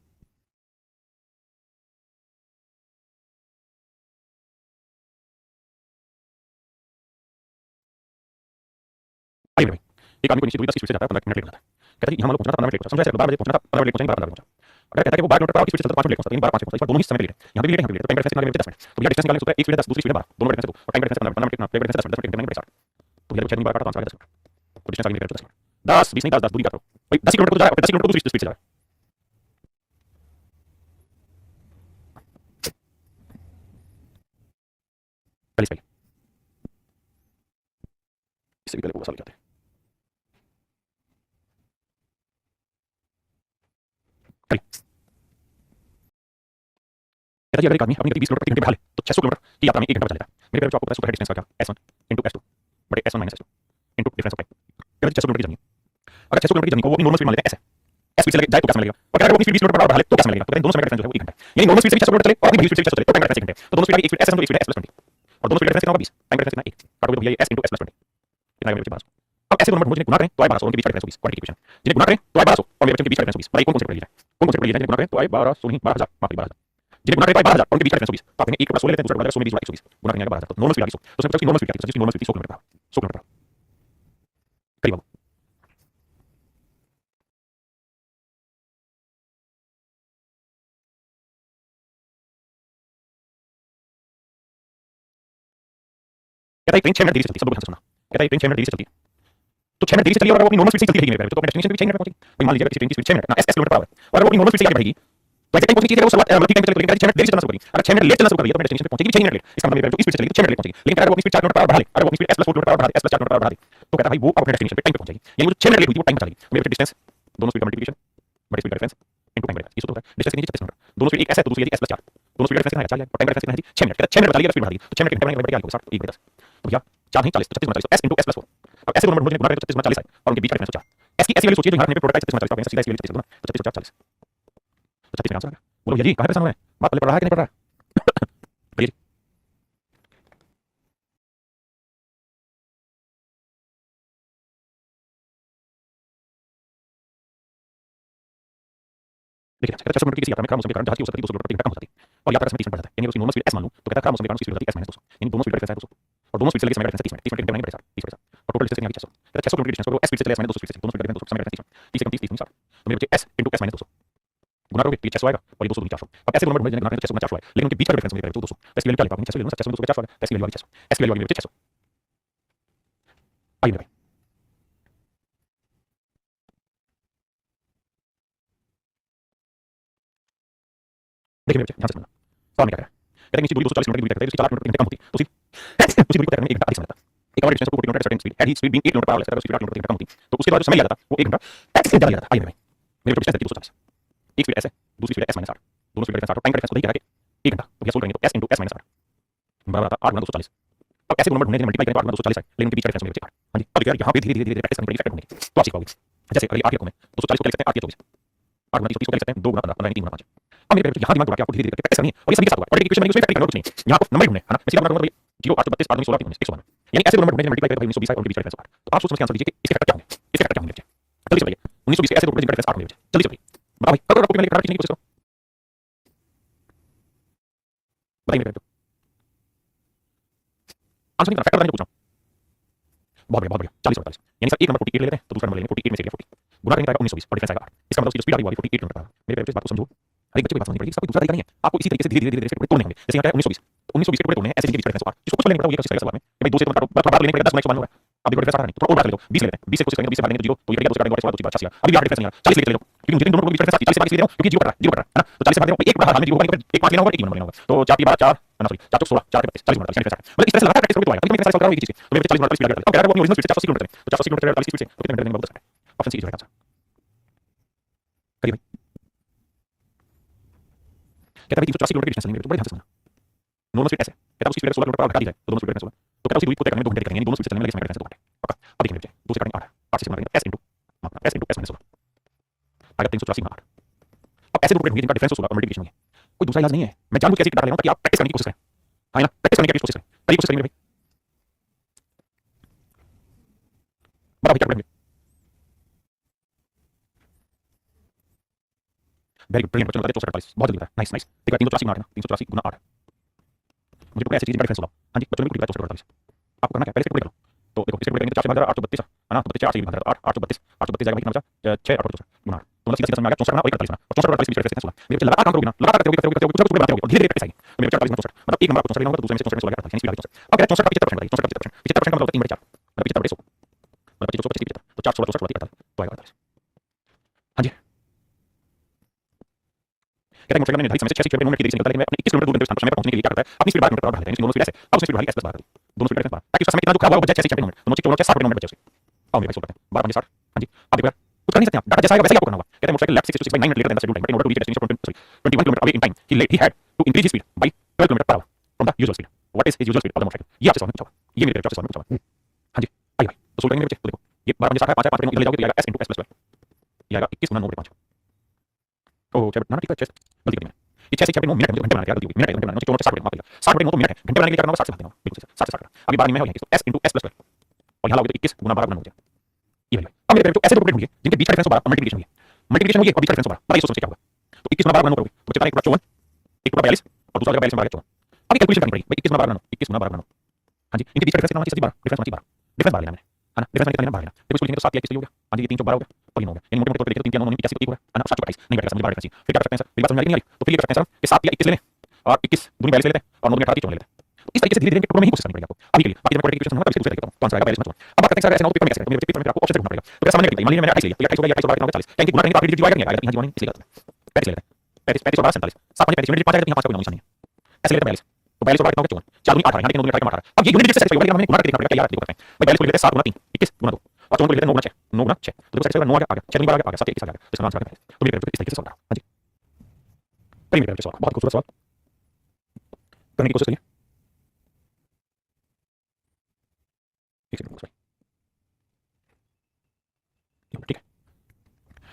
आइए भाई, एक आदमी को निश्चित दूरी 10 की स्पीड से जाता है, 15 मिनट लेट हो जाता है। कहता है कि यहाँ हम लोग पहुंचना था 15 मिनट लेट पहुंचा, समझा ऐसे 12 बजे पहुंचना था, 15 मिनट लेट पहुंचेंगे, 12 बजे पहुंचा। अगर कहता है कि वो 12 किलोमीटर पर आवर की स्पीड से चलता है 5 मिनट लेट पहुंचता है, 12 5 पहुंचता है, इस बार दोनों ही समय लेट है। यहाँ पे भी लेट है, यहाँ पे भी लेट है, तो टाइम का डिफरेंस कितना आ गया 10 मिनट। तो भैया डिस्टेंस निकालने का सूत्र है, एक स्पीड है 10, दूसरी स्पीड है 12, दोनों का डिफरेंस है 2 और टाइम का डिफरेंस कितना 15 मिनट कितना, टाइम का डिफरेंस 10 मिनट, 10 मिनट कितने 60। तो भैया जब 6 दिन 12 काटा तो आंसर आ गया 10 मिनट। तो डिस्टेंस आ गई 10 मिनट, 10 20 नहीं 10 10 दूरी काट लो भाई, 10 किलोमीटर को जाएगा, 10 किलोमीटर को दूसरी स्पीड से जाएगा। पहले से पहले इससे भी पहले वो सवाल जाते हैं। कहता है अगर एक आदमी अपनी गति 20 किलोमीटर प्रति घंटे बढ़ा ले तो 600 किलोमीटर की यात्रा में 1 घंटा बचा लेता है। मेरे पेपर आपको पता है सूत्र है डिस्टेंस का क्या, s1 s2 बटे s1 - s2 difference of time. कहता है 600 किलोमीटर की जर्नी, अगर 600 किलोमीटर की जर्नी को वो अपनी नॉर्मल स्पीड मान लेते हैं, s है, s स्पीड से जाए तो क्या समय लगेगा, और अगर वो अपनी स्पीड 20 किलोमीटर पर आवर बढ़ा ले तो क्या समय लगेगा। तो कहते हैं दोनों समय का डिफरेंस जो है वो 1 घंटा है। यानी नॉर्मल स्पीड से भी 600 किलोमीटर चले और अपनी स्पीड से भी 600 चले तो टाइम का डिफरेंस 1 घंटा है। तो दोनों स्पीड की एक स्पीड s है, एक स्पीड है s + 20 और दोनों स्पीड का डिफरेंस कितना होगा 20, टाइम का डिफरेंस कितना 1 काटोगे तो भैया ये s * s + 20 कितना आएगा मेरे बच्चे 1200। अब ऐसे दोनों नंबर जिन्हें गुणा करें तो आए 1200, उनके बीच का डिफरेंस 20, क्वांटिटी इक्वेशन जिन्हें गुणा करें तो आए 1200 और मेरे बच्चे के बीच का डिफरेंस 20। भाई कौन कौन से पढ़ लिया जाए, कौन कौन से पढ़ लिया जाए, जिन्हें गुणा करें तो आए 1200 नहीं 12000, माफ करिए 12000, जिन्हें गुणा करें तो आए 12000 उनके बीच का डिफरेंस 20। तो आप कहेंगे 1 + 16 लेते हैं, दूसरा गुणा 16 में 20 120 गुणा करेंगे 12000 तो नॉर्मल स्पीड आ गई 100। तो सिंपल नॉर्मल स्पीड क्या है, जिसकी normal speed 100 kilometre per our, 100 kilometre per our करिए बाबू। कहता है ट्रेन 6 मिनट देरी से चलती है, सब लोग ध्यान से सुनना। कहता है ट्रेन 6 मिनट देरी से चलती है, तो 6 मिनट देरी से चली और अगर वो अपनी नॉर्मल स्पीड से चलती रहेगी मेरे तो अपने डेस्टिनेशन पे 6 मिनट पहुंचेगी। भाई मान लीजिए किसी ट्रेन की स्पीड 6 मिनट ना s किलोमीटर पर आवर और अगर वो अपनी नॉर्मल स्पीड से आगे बढ़ेगी तो एग्जैक्ट टाइम पहुंचनी चाहिए, वो शुरुआत मतलब ठीक टाइम पे चलेगी, लेकिन 6 मिनट देरी से चलना शुरू करेगी। अगर 6 मिनट लेट चलना शुरू कर दिया तो अपने डेस्टिनेशन पे पहुंचेगी 6 मिनट लेट। इसका मतलब मेरे जो स्पीड से चलेगी तो 6 मिनट लेट पहुंचेगी। लेकिन अगर वो अपनी स्पीड 4 किलोमीटर पर आवर बढ़ा ले, अगर वो अपनी speed s + 4 kilometre per our बढ़ा दे, s + 4 किलोमीटर पर आवर बढ़ा दे, तो कहता है भाई वो अपने डेस्टिनेशन पे टाइम पे पहुंच जाएगी। यानी वो 6 मिनट लेट हुई थी वो टाइम बचा लेगी। मेरे डिस्टेंस दोनों स्पीड का मल्टीप्लिकेशन बटे स्पीड का डिफरेंस इनटू टाइम का डिफरेंस, ये सूत्र होता है। डिस्टेंस कितनी 36 किलोमीटर, दोनों स्पीड एक s है तो दूसरी है s + 4, दोनों स्पीड का डिफरेंस कितना है 4 है और टाइम का डिफरेंस कितना है जी 6 मिनट। कहता है 6 मिनट बचा लेगी अगर स्पीड बढ़ा दी तो 6 मिनट के घंटे बनेंगे क्या आएगा 60 1 बटे 10। तो भैया 4 नहीं 40 तो 36 40 तो s * s + 4। अब ऐसे दोनों नंबर ढूंढने गुणा करें तो 36 40 आए और उनके बीच का डिफरेंस 4। s की ऐसी वैल्यू सोचिए जो यहाँ रखने पे प्रोडक्ट 36 40 आप सीधा इसकी वैल्यू 36 तो 36 और 40 तो 36 का आंसर आ गया। बोलो भैया जी कहां पे परेशान हुए हैं, बात पहले पढ़ रहा है कि नहीं पढ़ रहा है भैया जी। देखिए कहता है 600 मीटर की किसी यात्रा में खराब मौसम के कारण जहाज की औसत गति 200 किलोमीटर प्रति घंटा कम हो जाती है और यात्रा का समय 30 मिनट बढ़ जाता है। यानी उसकी नॉर्मल स्पीड s मान लूं तो कहता है खराब मौसम के कारण उसकी स्पीड हो जाती है s - 200, यानी दोनों स्पीड का डिफरेंस है 200 और दोनों स्पीड से लगे समय का डिफरेंस 30 मिनट, 30 मिनट के घंटे बनेंगे 30 और टोटल डिस्टेंस कितनी आ गई 600। कहता है 600 किलोमीटर की डिस्टेंस को s स्पीड से चले s - 200 स्पीड से दोनों स्पीड का डिफरेंस 200 समय का डिफरेंस 30 से कम 30 30 60 तो मेरे बच्चे s * s - 200 गुना करोगे तो ये 600 आएगा और ये 200 दूनी 400। अब ऐसे दोनों नंबर ढूंढने गुणा करें तो 600 400 आएगा, लेकिन उनके बीच का डिफरेंस मुझे 200 तो इसकी वैल्यू क्या लेगा 600 ले लूंगा 600 200 400 आएगा, इसकी वैल्यू आ गई 600, s की वैल्यू आ गई मेरे बच्चे 600। आइए भाई देखिए मेरे बच्चे ध्यान से सुनना। सवाल में क्या कह रहा है, कहते हैं निश्चित दूरी 240 किलोमीटर की दूरी तय करें, उसकी 4 किलोमीटर प्रति घंटे कम होती है तो उसी उसी दूरी को तय करने में 1 घंटा अधिक समय लगता है। एक और डिस्टेंस को 40 kilometre certain speed at speed being 8 kilometre per our अगर उसकी 8 किलोमीटर प्रति घंटा कम होती तो उसके बाद जो समय लगा था वो 1 घंटा ज्यादा लगा था। आइए भाई मेरे डिस्टेंस है 240, एक स्पीड s है दूसरी स्पीड s - 8, दोनों स्पीड का डिफरेंस 8 और टाइम का डिफरेंस को देखिए 1 घंटा तो भैया सोल्व करेंगे तो s * s - 8 बराबर आता 8 गुना 240। अब ऐसे नंबर ढूंढने के मल्टीप्लाई करें तो 8 गुना 240 आए, लेकिन उनके बीच का डिफरेंस मेरे 8। हां जी अब यार यहां पे धीरे धीरे प्रैक्टिस करनी पड़ेगी फैक्टर ढूंढने की तो आप सीख पाओगे। जैसे अगर 8 को मैं 240 को लिख सकते हैं 8 के 24 8 गुना 30 को लिख सकते हैं 2 गुना 15 15 3 गुना 5। अब मेरे यहाँ दिमाग दौड़ा के आपको धीरे धीरे करके प्रैक्टिस करनी है और ये सभी के साथ होगा और एक इक्वेशन में उसमें फैक्टर करना कुछ नहीं यहाँ आपको नंबर ढूंढने है ना। मैं सीधा गुणा करूंगा तो 0 8 32 8 16 112 यानी ऐसे दो नंबर ढूंढने मल्टीप्लाई करें 1920 है और उनके बीच का डिफरेंस 8 तो आप सोच समझ के आंसर दीजिए कि इसके फैक्टर क्या होंगे, इसके फैक्टर क्या होंगे बच्चे जल्दी से बताइए। 1920 के ऐसे दो नंबर जिनका डिफरेंस 8 होंगे बच्चे जल्दी से बताइए बताओ भाई करो कॉपी में लिखना की कोशिश करो बताइए मेरे आंसर नहीं फैक्टर बताने को पूछ रहा हूं। बहुत बढ़िया 40 और 45 यानी सर एक नंबर 48 ले लेते हैं तो दूसरा नंबर लेंगे 48 में से 40 गुणा करेंगे 1920 और डिफरेंस आएगा 8। इसका मतलब उसकी जो स्पीड आ रही है 48 किलोमीटर पर आवर। मेरे पेरेंट्स इस बात को समझो, हर एक बच्चे को बात समझनी पड़ेगी, इसका कोई दूसरा तरीका नहीं है। आपको इसी तरीके से धीरे धीरे धीरे तोड़ने होंगे। जैसे यहाँ 1920 तो 1920 के टुकड़े तोड़ने हैं ऐसे इनके बीच का डिफरेंस 8 जिसको कुछ लेंगे बताओ ये कैसे सवाल में भाई 2 से मत काटो बार लेने पड़ेगा 10 गुना 112 होगा। अब देखो डिफरेंस आ रहा नहीं तो और बात ले लो 20 ले लेते हैं 20 से कोशिश करेंगे 20 से भाग लेंगे तो 0 तो ये 2 से काटेंगे 16 2 से 80 अभी भी 8 डिफरेंस नहीं आ रहा 40 लेके ले लो क्योंकि मुझे इन दोनों के बीच डिफरेंस 40 से 40 ले रहा हूं क्योंकि 0 कट रहा है ना तो 40 से भाग देंगे एक बार हाथ में 0 होगा एक 5 लेना होगा एक 1 लेना होगा तो 4 की 12 4 ना सॉरी 4 16 4 के 40 मिनट मतलब इस तरह से लगातार प्रैक्टिस करोगे तो आएगा। कभी मैं सॉल्व करूंगा एक चीज तो मेरे 40 मिनट स्पीड लगा अब अगर वो अपनी ओरिजिनल स्पीड 480 किलोमीटर है तो 480 किलोमीटर 40 स्पीड से तो कितने घंटे लगेंगे बहुत सारे ऑप्शन सी जो है आंसर। करिए भाई। कहता है भाई 384 किलोमीटर की डिस्टेंस लेंगे तो बड़े ध्यान से समझना। नॉर्मल स्पीड ऐसे कहता है उसकी स्पीड 16 किलोमीटर पर आवर घटा दी जाए तो दोनों स्पीड डिफरेंस होगा। तो कहता है उसी दूरी को तय करने में 2 घंटे लगेंगे, यानी दोनों स्पीड से चलने में लगे समय डिफरेंस 2 घंटे पक्का। अब देखिए बच्चे दूसरे करंट 8 8 से गुणा करेंगे s s माइनस 16 आएगा 384 गुणा 8। अब ऐसे दो टुकड़े होंगे जिनका डिफरेंस 16 और मल्टीप्लिकेशन होंगे। कोई दूसरा इलाज नहीं है, मैं जानबूझ के ऐसी डाटा ले रहा हूं ताकि आप प्रैक्टिस करने की कोशिश करें। हाँ ना, प्रैक्टिस करने की कोशिश करें। करिए कोशिश करेंगे भाई। बताओ क्या करेंगे। वेरी गुड, ब्रिलियंट बच्चों ने बताया 448 बहुत जल्दी बताया। Nice nice. देखो 384 गुणा 8 384 गुणा 8 मुझे पता है ऐसी चीज का डिफरेंस होगा। हाँ जी बच्चों ने बिल्कुल बताया 448। आपको करना क्या है, पहले इसको पूरा करो। तो देखो इसको पूरा करेंगे तो 4 से भाग 832 है ना, तो 4 से भाग 8 832 832 जाएगा भाई कितना बचा 6 8 गुणा 8 तो मतलब सीधा सीधा समझ में आ गया 64 और 48 और 64 और 48 बीच में डिफरेंस 16। मेरे बच्चे लगातार काम करोगे ना, लगातार करते रहोगे कुछ ना कुछ बनाते रहोगे और धीरे धीरे प्रैक्टिस आएगी। तो मेरे 48 में 64 मतलब एक नंबर आपको 64 लेना होगा तो दूसरे में से 64 में 16 यानी स्पीड आ गई 64। अब कहते हैं 64 का 75% 75% का मतलब 3 बटे 4 मतलब 75 बटे 100 मतलब 25 25 75 तो 4 16 64 48 तो आएगा 48। हाँ जी कहता है मोटरसाइकिल ने निर्धारित समय से 6 किलोमीटर की देरी से निकलता है, लेकिन मैं अपने 21 किलोमीटर दूर गंतव्य स्थान पर समय पर पहुंचने के लिए क्या करता है अपनी स्पीड 12 किलोमीटर पर बढ़ा देता है, यानी दोनों स्पीड ऐसे अब उसमें स्पीड बढ़ा ली 10 10 12 दोनों स्पीड डिफरेंस 12 ताकि उसका समय कितना जो खराब हुआ वो बचे 6 से 6 मिनट दोनों चीज 60 मिनट बचे उसके। आओ मेरे भाई सोल्व करते हैं 12 5 60। हाँ जी आप देखो यार कुछ कर नहीं सकते आप, डाटा जैसा आएगा वैसे ही आपको करना होगा। कहते हैं motorcycle left 6 to 6 by 9 minutes later than the scheduled time, but in order to reach the destination 21 kilometer away in time he had to increase his speed by 12 kilometer per hour from the usual speed. What is his usual speed of the motorcycle? ये आपसे सवाल पूछा हुआ, ये मेरे आपसे सवाल पूछा हुआ। हाँ जी आइए भाई तो सोल्व करेंगे मेरे बच्चे। तो देखो ये 12 5 60 है 5 है 5 इधर ले जाओगे तो आएगा s into s plus 12 ये आएगा 21 गुना 9 बटे 5। ओह चलो ना ठीक है 6 गलती करी मैंने ये 6 से 6 बटे 9 मिनट है, मुझे घंटे बनाने की गलती हुई मिनट है घंटे बनाने 4 60 बटे 9 60 बटे 9 तो मिनट है, घंटे बनाने के लिए क्या करना होगा 60 से भाग देना होगा बिल्कुल सही 60 से 60 अभी 12 में हो जाएगा तो s into s plus 12 और यहाँ लाओगे तो 21 गुना 12 गुना 9 हो जाएगा ये वाला। अब मेरे ऐसे दो टुकड़े ढूंढिए जिनके बीच का डिफरेंस 12 और मल्टीप्लिकेशन हुई है मल्टीप्लिकेशन होगी और बीच का डिफरेंस 12 बताइए सोच सोच क्या होगा। तो 21 गुना 12 गुना 9 करोगे तो बचता है एक टुकड़ा 54 एक टुकड़ा 42 और दूसरा जगह 42 में 12 54। अभी कैलकुलेशन करनी पड़ेगी भाई 21 गुना 12 गुना 9 21 गुना 12 गुना 9 हाँ जी इनके बीच का डिफरेंस कितना होना चाहिए 12 डिफरेंस होना चाहिए 12 डिफरेंस 12 लेना मैंने है ना डिफरेंस कितना लेना 12 लेना देखो इसको लिखेंगे तो 7 या 21 हो गया। हाँ जी ये 3 4 12 हो गया और ये 9 हो गया यानी मोटे मोटे तौर पे लिखे तो 3 9 9 85 को 1 हो गया है ना 7 28 नहीं बैठेगा समझ 12 चाहिए फिर क्या कर सकते हैं सर मेरी बात समझ आ रही नहीं आ रही तो फिर ये कर सकते हैं सर कि 7 या 21 ले लें और 21 दूनी 42 ले लेते हैं और 9 18 24 ले लेते हैं। तो इस तरीके से धीरे धीरे टुकड़ों में ही कोशिश करनी पड़ेगी आपको अभी के लिए बाकी मैं कोडिंग इक्वेशन समझाऊंगा तब इसको दूसरे तरीके बताऊं तो आंसर आएगा 42 मत अब बात करते हैं सर ऐसे ना पेपर में कैसे करें तो मेरे पेपर में आपको ऑप्शन से ढूंढना पड़ेगा तो क्या समझ में मान लीजिए मैंने 28 लिया तो 28 हो गया 28 और 40 क्या इनकी गुणा करेंगे तो आखिरी डिवाइड नहीं आएगा यहां डिवाइड इसलिए गलत है 35 ले लेते हैं 35 35 और 47 7 5 मिनट 5 आएगा यहां 5 का कोई निशान नहीं है ऐसे लेते हैं 42 तो 42 और 12 कितना होगा 54 4 दूनी 8 यहां लेकिन 2 18 अब ये यूनिट डिजिट से सेटिस्फाई होगा हमें गुणा करके देखना पड़ेगा यार देखो करते हैं भाई 42 को लेते हैं 7 गुना 3 21 गुना 2 और 54 को लेते हैं 9 गुना 6 9 गुना 6 तो देखो सेटिस्फाई होगा 9 आ गया 6 दूनी 12 आ गया 7 21 आ गया तो इसका आंसर है तो मेरे इस तरीके से सॉल्व करो। हां जी करिए मेरे सवाल बहुत खूबसूरत सवाल करने की कोशिश करिए। एक सेकंड ठीक है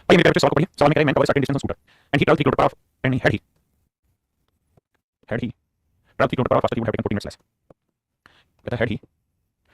भाई मेरे सवाल को पढ़िए। सवाल में कह रहे हैं man cover certain distance on scooter and he travel 3 kilometre per hour and had he traveled 3 kilometers per hour faster he would have taken 14 minutes less. कहता है had he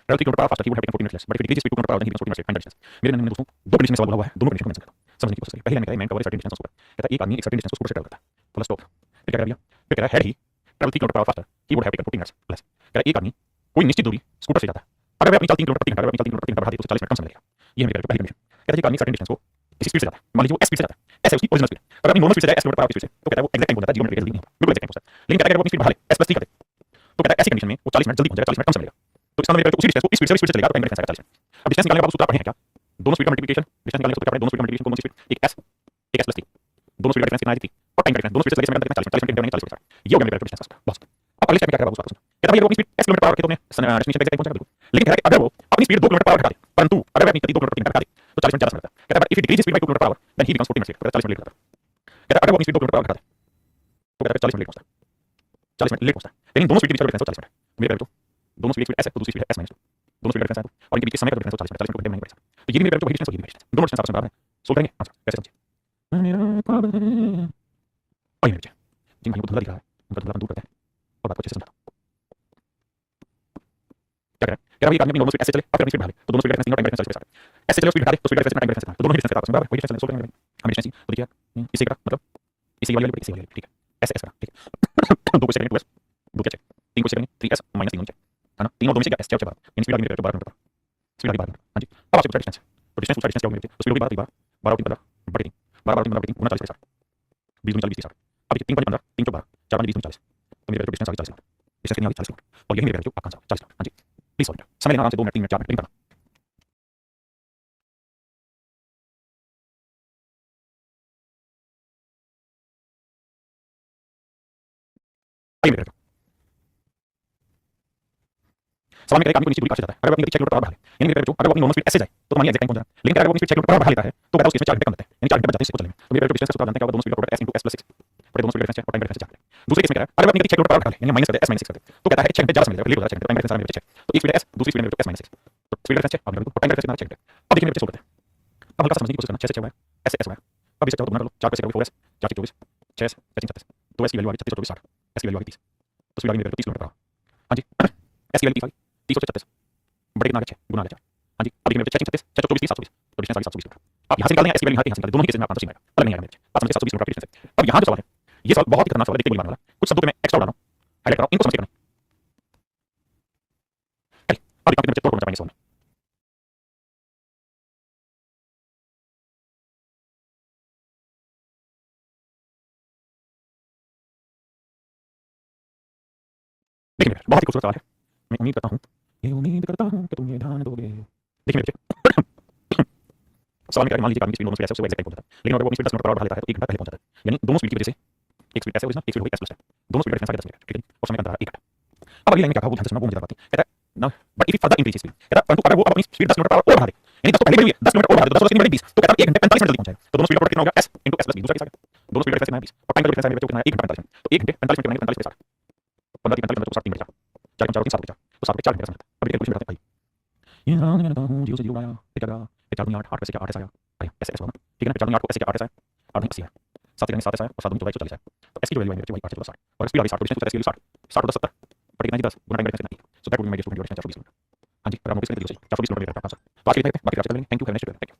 traveled 3 kilometers per hour faster he would have taken 14 minutes less, but if he decreases speed 2 kilometers per hour then he becomes 14 minutes late. Find the distance. मेरे नन्हे दोस्तों दो कंडीशन में सवाल बोला हुआ है दोनों कंडीशन को मैं सकता हूं समझने की कोशिश करिए। पहले मैंने कहा man cover certain distance on scooter कहता है एक आदमी एक सर्टेन डिस्टेंस को स्कूटर से ट्रैवल करता है फुल स्टॉप। फिर क्या कर दिया फिर कह रहा है had he traveled 3 kilometers per hour faster he would have taken 14 minutes less. कह रहा है एक आदमी कोई निश्चित दूरी स्कूटर से जाता है अगर वह अपनी चाल 3 किलोमीटर प्रति घंटा अगर अपनी चाल 3 किलोमीटर प्रति घंटा बढ़ा दे तो 40 मिनट कम समय लगेगा। ये है मेरी पहली कंडीशन। कहता है कि आदमी सर्टेन डिस्टेंस को इसी स्पीड से जाता है मान लीजिए वो एस स्पीड से जाता है ऐसे उसकी ओरिजिनल स्पीड अगर अपनी नॉर्मल स्पीड से जाए एस किलोमीटर पर आवर की स्पीड से तो कहता है वो एग्जैक्ट टाइम बोल जाता है जीवन में जल्दी नहीं होगा बिल्कुल एग्जैक्ट टाइम होता है। लेकिन कहता है अगर वो अपनी स्पीड बढ़ा ले एस प्लस 3 कर दे तो कहता है ऐसी कंडीशन में वो 40 मिनट जल्दी पहुंच जाएगा 40 मिनट कम समय लगेगा। तो इसका मतलब उसी डिस्टेंस को इस स्पीड से चलेगा तो टाइम डिफरेंस आएगा 40 मिनट। अब डिस्टेंस निकालने का सूत्र आप पढ़े हैं क्या दोनों स्पीड का मल्टीप्लिकेशन डिस्टेंस निकालने का सूत्र क्या पढ़े दोनों स्पीड का मल्टीप्लिकेशन कौन सी स्पीड एक एस प्लस 3 दोनों स्पीड का डिफरेंस कितना है 3 और टाइम का डिफरेंस दोनों स्पीड से लगे समय कितना 40 मिनट 40 मिनट 40 मिनट ये हो गया मेरा डिस्टेंस का बस। अब अगले स्टेप में क्या करेगा उसका कहता है ये अपनी speed s kilometre per our के तो ने डेस्टिनेशन पे पहुंचा बिल्कुल लेकिन कह रहा है अगर वो अपनी स्पीड 2 किलोमीटर पर आवर घटा दे परंतु अगर वह अपनी गति 2 किलोमीटर प्रति घंटा घटा दे तो 40 मिनट ज्यादा समय लगता है। कहता है if he decrease speed by 2 kilometre per hour then he becomes 14 minutes late तो 40 मिनट लेट होता है। कहता है अगर वो अपनी स्पीड 2 किलोमीटर पर आवर घटा दे तो कहता है 40 मिनट लेट पहुंचता है 40 मिनट लेट पहुंचता है लेकिन दोनों स्पीड के बीच का डिफरेंस 40 मिनट है मेरे तो दोनों स्पीड s है तो दूसरी स्पीड s -2 दोनों स्पीड का डिफरेंस है और इनके बीच के समय का डिफरेंस 40 मिनट 40 मिनट को घंटे में नहीं पड़ेगा तो ये भी मेरे तो वही डिस्टेंस और ये भी डिस्टेंस दोनों डिस्टेंस आपस में बराबर है सोल्व करेंगे आंसर कैसे समझिए। और ये मेरे जिन भाइयों को धुंधला दिख रहा है उनका धुंधलापन दूर करते हैं और बात को अच्छे से समझाता हूं क्या करें क्या भाई एक आदमी अपनी नॉर्मल स्पीड ऐसे चले और फिर अपनी स्पीड बढ़ा ले तो दोनों स्पीड का डिफरेंस 3 और टाइम डिफरेंस 40 ऐसे चले स्पीड घटा दे तो स्पीड का डिफरेंस टाइम डिफरेंस तो दोनों डिफरेंस आपस में बराबर वही डिफरेंस सोल्व करेंगे हम डिफरेंस तो देखिए इसे करा मतलब इसी वाली इसी वाली ठीक है ऐसे ऐसे ठीक है 2 को सेकंड 2s 2 क्या 3 को सेकंड 3s माइनस 3 है ना 3 और 2 में से क्या s 4 इन स्पीड आगे 12 किलोमीटर स्पीड आगे 12 हां जी अब आपसे पूछा डिस्टेंस तो डिस्टेंस पूछा डिस्टेंस क्या होगी तो स्पीड होगी 12 12 3 बटे 3 12 3 बटे 3 गुना 40 के साथ 20 40 30 अब 3 5 15 3 12 4 5 20 40 तो मेरे डिस्टेंस आगे 40 मिनट डिस्टेंस कितनी आगे 40 मिनट और यही मेरे जो आपका आंसर 40 मिनट। हां जी प्लीज सॉल्व समय लेना आराम से 2 मिनट 3 मिनट 4 मिनट नहीं करना। आइए मेरे सवाल में कह रहे हैं कि दूरी काट जाता है अगर अपनी गति 6 किलोमीटर पर आगे बढ़े, यानी मेरे जो अगर वो अपनी नॉर्मल स्पीड ऐसे जाए तो मानिए एग्जैक्ट टाइम पहुंच जाए, लेकिन अगर वो अपनी स्पीड 6 किलोमीटर पर बढ़ा लेता है तो कहता है उसके इसमें 4 घंटे कम लगते हैं, यानी 4 घंटे बच जाते हैं इसको चलने में। तो मेरे जो डिस्टेंस सूत्र जानते हैं क्या होगा, दोनों स्पीड का प्रोडक्ट s * s + 6 बड़े दोनों स्पीड डिफरेंस है और टाइम डिफरेंस है 4। दूसरे केस में क्या है, अगर अपनी गति 6 किलोमीटर पर आगे बढ़ा ले यानी माइनस कर दे s - 6 कर दे तो कहता है 6 घंटे ज्यादा समय लगेगा, लेट हो जाएगा 6 घंटे, टाइम डिफरेंस में 6 तो एक स्पीड है s दूसरी स्पीड में s - 6 तो स्पीड डिफरेंस 6 और टाइम डिफरेंस कितना 6 घंटे। अब देखिए मेरे सोल्व करते हैं, अब हल्का सा समझने की कोशिश करना, 6 से 6 हुआ है, s से s हुआ है, अब इसे चाहो तो गुणा कर लो, 4 से 6 4s 4 24 6s 36 तो s की वैल्यू आ गई 36 और 24 60, s की वैल्यू आ गई 30 तो स्पीड आ गई मेरे 30 किलोमीटर पर आवर। हाँ जी s की वैल्यू 30 आ गई 30 और 36 बड़े कितना आ गया 6 गुना आ गया 4। हाँ जी अब देखिए मेरे 6 36 6 24 30 720 तो डिस्टेंस आ गई 720 किलोमीटर। आप यहाँ से निकाल दें s की वैल्यू यहाँ से निकाल दें, दोनों ही केसेस में आपका आंसर सेम आएगा, अलग नहीं आएगा मेरे 5 720 किलोमीटर की डिस्टेंस है। अब यहाँ जो सवाल है ये सवाल बहुत ही खतरनाक सवाल है, देखते ही वाला कुछ शब्दों पे मैं एक्स्ट्रा डाल रहा हूँ, हाईलाइट कर रहा हूँ, इनको समझ के करना। अब कितने बच्चे तोड़ पाएंगे सवाल में। देखिए मेरे बहुत ही खूबसूरत सवाल है, मैं उम्मीद करता हूँ कि तुम ये ध्यान दोगे। देखिए मेरे बच्चे सवाल में क्या है, मान लीजिए आदमी की स्पीड दोनों स्पीड ऐसे उससे एग्जैक्ट टाइम पहुंच जाता है, लेकिन अगर वो अपनी स्पीड 10 किलोमीटर पर आवर बढ़ा लेता है तो 1 घंटा पहले पहुंच जाता है, यानी दोनों स्पीड की वजह से एक स्पीड ऐसे ओरिजिनल एक स्पीड हो गई s + है, दोनों स्पीड का डिफरेंस आ गया 10 मिनट, ठीक है और समय का अंतर 1 घंटा। अब अगली लाइन में क्या कहा वो ध्यान से सुनना, वो मुझे बात कहता है ना, but if further increase speed कहता है परंतु अगर वो अपनी स्पीड 10 किलोमीटर पर आवर और बढ़ा दे, यानी 10 तो पहले बढ़ी है 10 किलोमीटर और बढ़ा दे, 10 और 3 20 तो कहता है 1 घंटे 45 मिनट जल्दी पहुंचाएगा। तो दोनों स्पीड का प्रोडक्ट कितना होगा s * s + 20, दूसरा केस आ गया दोनों स्पीड का डिफरेंस कितना है 20 और टाइम का डिफरेंस है मेरे बच्चों कितना है 1 घंटा 45 मिनट, तो 1 घंटे 45 मिनट बनाएंगे 45 + 60 15 3 45 3 घंटे 4 4 4 3 7 तो 7 4 घंटे का समय। अब कैलकुलेशन बताते हैं भाई, ये रात में हूं 0 से 0 आया फिर क्या करा, फिर 4 दूनी 8 8 पैसे क्या 8 ऐसा आया, अरे ऐसे ऐसे होगा ना, ठीक है ना, 4 दूनी 8 को ऐसे क्या 8 ऐसा है 8 नहीं 80 है, 7 यानी 7 ऐसा है और 7 दूनी 24 40 है, तो s की जो वैल्यू है मेरे भाई 8 + 60 और स्पीड आ गई 60 तो डिस्टेंस s की वैल्यू 60 60 और 10 70 बट कितना 10 गुना टाइम डिफरेंस कितना 1 so that would be my distance 420 kilometre. हां जी, अगर हम नोटिस करें तो 420 किलोमीटर का आंसर। तो आज के लिए इतना ही है, बाकी क्लास चलेंगे। Thank you, have a nice day. Thank you.